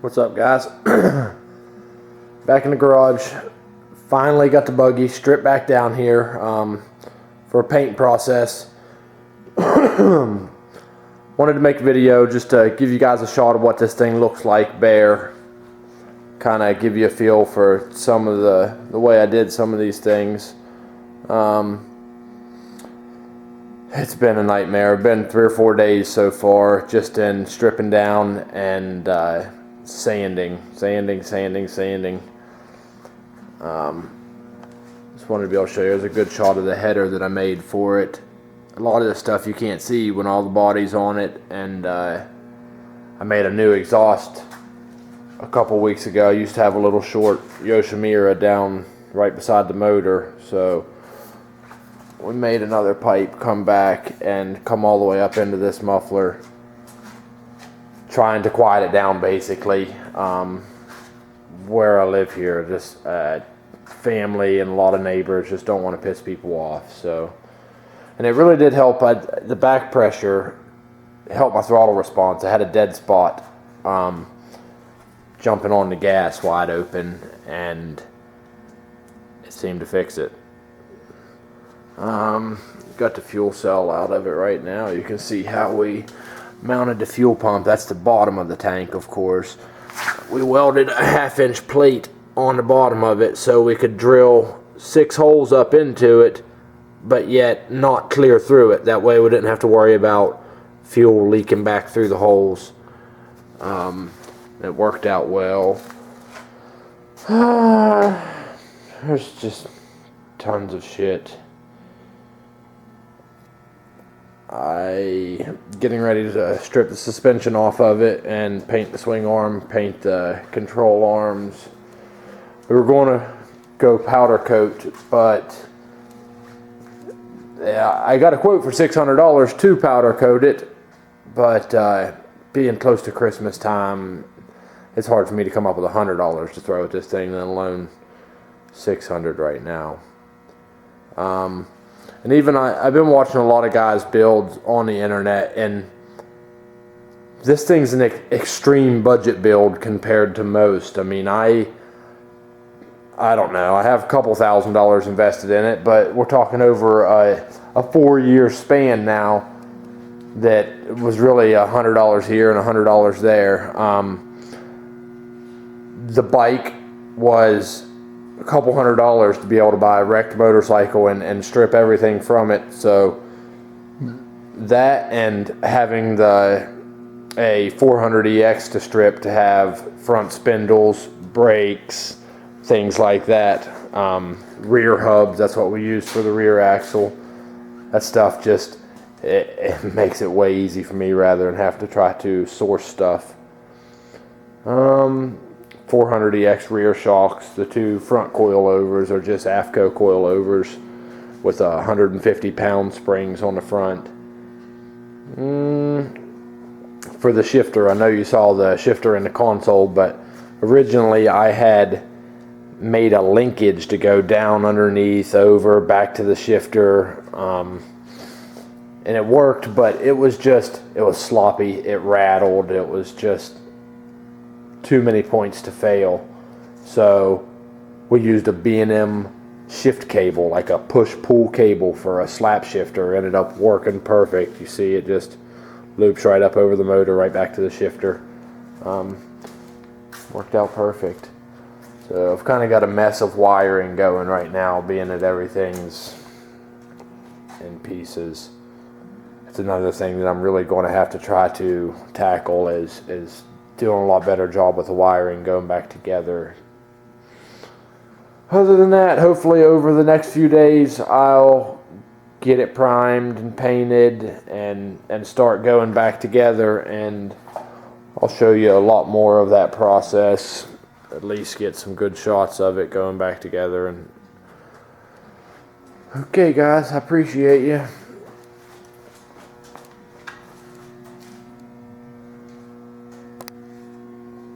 What's up, guys? Back in the garage. Finally got the buggy stripped back down here for a paint process. Wanted to make a video just to give you guys a shot of what this thing looks like bare. Kind of give you a feel for some of the way I did some of these things. It's been a nightmare. It's been 3 or 4 days so far, just in stripping down and sanding. Just wanted to be able to show you. There's a good shot of the header that I made for it. A lot of this stuff you can't see when all the body's on it, and I made a new exhaust a couple weeks ago. I used to have a little short Yoshimura down right beside the motor, so we made another pipe come back and come all the way up into this muffler, trying to quiet it down basically. Where I live here, just family and a lot of neighbors just don't want to piss people off. So, and it really did help. The back pressure helped my throttle response. I had a dead spot jumping on the gas wide open, and it seemed to fix it. Got the fuel cell out of it right now. You can see how we mounted the fuel pump. That's the bottom of the tank, of course. We welded a 1/2-inch plate on the bottom of it so we could drill 6 holes up into it, but yet not clear through it. That way we didn't have to worry about fuel leaking back through the holes. It worked out well. There's just tons of shit. Getting ready to strip the suspension off of it and paint the swing arm, paint the control arms. We were going to go powder coat, but yeah, I got a quote for $600 to powder coat it, but being close to Christmas time, it's hard for me to come up with $100 to throw at this thing, let alone $600 right now. And even I've been watching a lot of guys build on the internet, and this thing's an extreme budget build compared to most. I mean, I don't know. I have a couple $1,000s invested in it, but we're talking over a 4-year span now that was really $100 here and $100 there. The bike was a couple $100s to be able to buy a wrecked motorcycle and strip everything from it. So that, and having a 400EX to strip, to have front spindles, brakes, things like that, rear hubs, that's what we use for the rear axle. That stuff just it makes it way easy for me rather than have to try to source stuff. 400EX rear shocks. The 2 front coilovers are just AFCO coilovers with 150-pound springs on the front. For the shifter, I know you saw the shifter in the console, but originally I had made a linkage to go down underneath, over, back to the shifter, and it worked, but it was sloppy, it rattled, it was just too many points to fail. So we used a B&M shift cable, like a push-pull cable for a slap shifter. Ended up working perfect. You see it just loops right up over the motor, right back to the shifter. Worked out perfect. So I've kind of got a mess of wiring going right now, being that everything's in pieces. It's another thing that I'm really going to have to try to tackle is doing a lot better job with the wiring going back together. Other than that, hopefully over the next few days I'll get it primed and painted and start going back together, and I'll show you a lot more of that process, at least get some good shots of it going back together. And okay guys, I appreciate you.